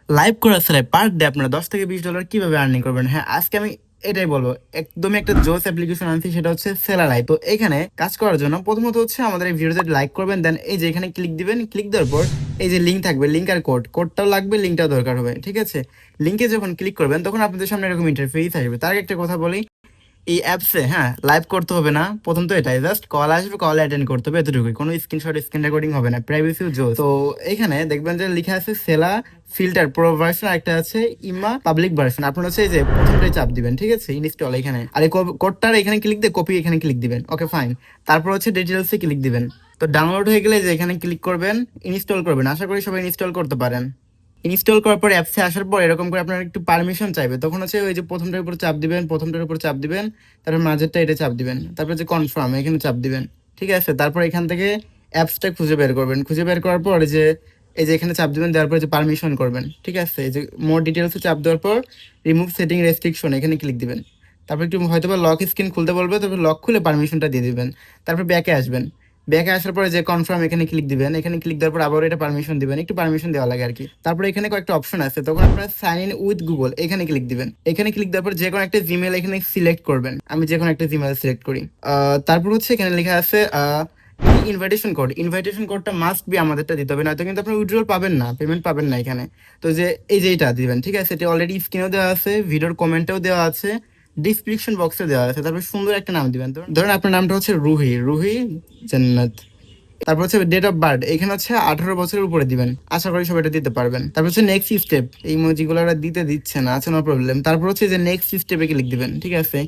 Live করার ছাড়াই per day আপনারা $10 থেকে $20 কিভাবে আর্নিং করবেন। হ্যাঁ, আজকে আমি এটাই বলবো। একদমই একটা জোস অ্যাপ্লিকেশন আনছি, সেটা হচ্ছে সেলারাই। তো এখানে কাজ করার জন্য প্রথমত হচ্ছে আমাদের এই ভিডিওতে লাইক করবেন, দেন এই যে এখানে ক্লিক দিবেন। ক্লিক দেওয়ার পর এই যে লিঙ্ক থাকবে, লিঙ্ক আর কোডটাও লাগবে, লিঙ্কটাও দরকার হবে। ঠিক আছে, লিঙ্কে যখন ক্লিক করবেন তখন আপনাদের সামনে এরকম ইন্টারফেস আসবে। তার আগে একটা কথা বলি, এই অ্যাপসে হ্যাঁ লাইভ করতে হবে না। প্রথম তো এটাই, জাস্ট কল আসবে, কল অ্যাটেন্ড করতে হবে, এতটুকুই। কোনো স্ক্রিনশট, স্ক্রিন রেকর্ডিং হবে না, প্রাইভেসিও জোস। তো এখানে দেখবেন যে লেখা আছে সেলা ফিল্টার প্রো ভার্সন, একটা আছে ইমা পাবলিক ভার্সন। আপনার হচ্ছে এই যে প্রথমটাই চাপ দিবেন, ঠিক আছে, ইনস্টল এখানে। আর এই কোডটার এখানে ক্লিক দিয়ে কপি এখানে ক্লিক দিবেন। Okay fine. তারপর হচ্ছে ডিটেলসে ক্লিক দিবেন। তো ডাউনলোড হয়ে গেলে যে এখানে ক্লিক করবেন, ইনস্টল করবেন। আশা করি সবাই ইনস্টল করতে পারেন। ইনস্টল করার পর অ্যাপসে আসার পর এরকম করে আপনার একটু পারমিশন চাইবে, তখন হচ্ছে ওই যে প্রথমটার উপর চাপ দিবেন, তারপর মাঝেরটা এটা চাপ দিবেন, তারপর যে কনফার্ম এখানে চাপ দিবেন। ঠিক আছে, তারপর এখান থেকে অ্যাপসটা খুঁজে বের করবেন। খুঁজে বের করার পর এই যে এখানে চাপ দিবেন, দেওয়ার পর যে পারমিশন করবেন। ঠিক আছে, এই যে মোর ডিটেলসে চাপ দেওয়ার পর রিমুভ সেটিং রেস্ট্রিকশন এখানে ক্লিক দিবেন। তারপর একটু হয়তো বা লক স্ক্রিন খুলতে বলবে, তারপর লক খুলে পারমিশনটা দিয়ে দিবেন। তারপর ব্যাকে আসবেন। ব্যাকে আসার পরে যে কনফার্ম এখানে ক্লিক দিবেন। এখানে ক্লিক দেওয়ার পর আবার এটা পারমিশন দিবেন, একটু পারমিশন দেওয়া লাগে আর কি। তারপরে এখানে কয়েকটা অপশন আছে, তখন আপনার সাইন ইন উইথ গুগল এখানে ক্লিক দিবেন। এখানে ক্লিক দেওয়ার পর যে কোনো একটা জিমেল এখানে সিলেক্ট করবেন। আমি যে কোনো একটা জিমেল সিলেক্ট করি। তারপর হচ্ছে এখানে লেখা আছে ইনভাইটেশন কোডটা মাস্ট বি আমাদেরটা দিতে হবে, নয়তো কিন্তু আপনি উইথড্রল পাবেন না, পেমেন্ট পাবেন না এখানে। তো যে এই যে এটা দিবেন। ঠিক আছে, এটা অলরেডি স্ক্রিনেও দেওয়া আছে, ভিডিওর কমেন্টেও দেওয়া আছে, ডিসক্রিপশন বক্সে দেওয়া আছে। তারপর সুন্দর একটা নাম দিবেন, ধরেন আপনার নামটা হচ্ছে রুহি, রুহি জান্নাত। তারপর হচ্ছে ডেট অফ বার্থ এখানে হচ্ছে 18 বছরের উপরে দিবেন। আশা করি সবাই এটা দিতে পারবেন। তারপর হচ্ছে নেক্সট স্টেপ, এই ইমোজিগুলো দিতে দিচ্ছে না, আছে নো প্রবলেম। তারপর হচ্ছে যে নেক্সট স্টেপে ক্লিক দিবেন। ঠিক আছে,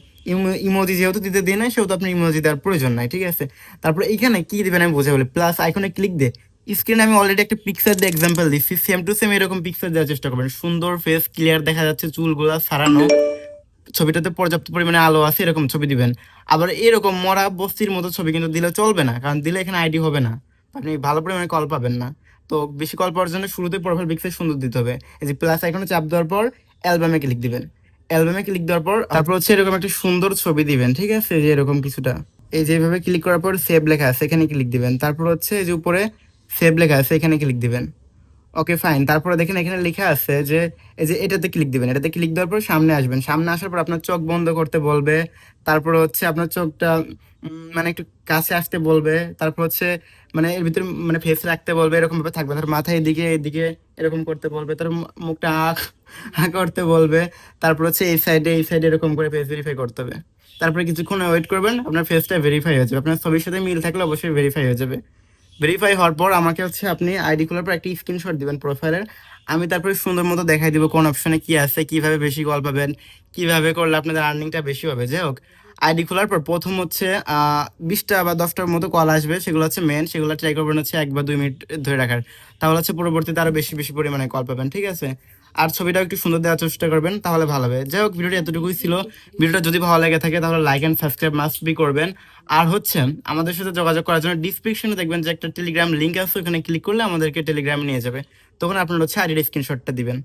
ইমোজি যেহেতু দিতে দিয়ে নাই, সেহেতু আপনার ইমোজি দেওয়ার প্রয়োজন নাই। ঠিক আছে, তারপর এইখানে কি দিবেন আমি বোঝা বলি, প্লাস আইকনে ক্লিক দিয়ে স্ক্রিনে আমি অলরেডি একটা পিকচার দিয়ে এক্সাম্পল দিচ্ছি, সেম টু সেম এরকম পিকচার দেওয়ার চেষ্টা করবেন। সুন্দর ফেস, ক্লিয়ার দেখা যাচ্ছে, চুলগুলা সারানো, ছবিটাতে পর্যাপ্ত পরিমাণে আলো আছে, এরকম ছবি দিবেন। আবার এরকম মরা বস্তির মতো ছবি কিন্তু দিলে চলবে না, কারণ দিলে এখানে আইডি হবে না, আপনি ভালো পরিমাণে কল পাবেন না। তো বেশি কল পাওয়ার জন্য শুরুতে প্রোফাইল পিকচার সুন্দর দিতে হবে। এই যে প্লাস আইকনে চাপ দেওয়ার পর অ্যালবামে ক্লিক দিবেন। অ্যালবামে ক্লিক দেওয়ার পর তারপর হচ্ছে এরকম একটা সুন্দর ছবি দিবেন। ঠিক আছে, যে এরকম কিছুটা, এই যেভাবে ক্লিক করার পর সেভ লেখা আছে এখানে ক্লিক দিবেন। তারপর হচ্ছে এই যে উপরে সেভ লেখা আছে এখানে ক্লিক দিবেন। Okay fine. তারপরে দেখেন এখানে লেখা আছে যে এই যে এটাতে ক্লিক দিবেন। এটাতে ক্লিক দেওয়ার পর সামনে আসবেন। সামনে আসার পর আপনার চোখ বন্ধ করতে বলবে। তারপরে হচ্ছে আপনার চোখটা মানে একটু কাছে আসতে বলবে। তারপর হচ্ছে মানে এর ভিতরে মানে ফেস রাখতে বলবে, এরকম ভাবে থাকবে। তার মাথা এদিকে এদিকে এরকম করতে বলবে, তার মুখটা করতে বলবে। তারপর হচ্ছে এই সাইডে এরকম করে ফেস ভেরিফাই করতে হবে। তারপরে কিছুক্ষণ ওয়েট করবেন, আপনার ফেসটা ভেরিফাই হয়ে যাবে। আপনার ছবির সাথে মিল থাকলে অবশ্যই ভেরিফাই হয়ে যাবে। ভেরিফাই হওয়ার পর আমাকে হচ্ছে আপনি আইডি খোলার পর একটা স্ক্রিনশট দিবেন প্রোফাইলের। আমি তারপরে সুন্দর মতো দেখাই দিব কোন অপশনে কি আছে, কিভাবে বেশি কল পাবেন, কিভাবে করলে আপনাদের আর্নিংটা বেশি হবে। যাই হোক, আইডি খোলার পর প্রথম হচ্ছে 20টা বা 10টার মতো কল আসবে, সেগুলো হচ্ছে মেন। সেগুলো ট্রাই করবেন হচ্ছে 1 বা 2 মিনিট ধরে রাখার, তাহলে হচ্ছে পরবর্তীতে আরো বেশি বেশি পরিমাণে কল পাবেন। ঠিক আছে, আর ছবিটাও একটু সুন্দর দেওয়ার চেষ্টা করবেন, তাহলে ভালো হবে। যাই হোক, ভিডিওটা এতটুকুই ছিল। ভিডিওটা যদি ভালো লেগে থাকে তাহলে like and subscribe must be করবেন। আর হচ্ছে আমাদের সাথে যোগাযোগ করার জন্য ডিসক্রিপশনে দেখবেন যে একটা টেলিগ্রাম লিঙ্ক আছে, ওখানে ক্লিক করলে আমাদেরকে টেলিগ্রামে নিয়ে যাবে। তখন আপনারা হচ্ছে আইডির স্ক্রিনশটটা দিবেন।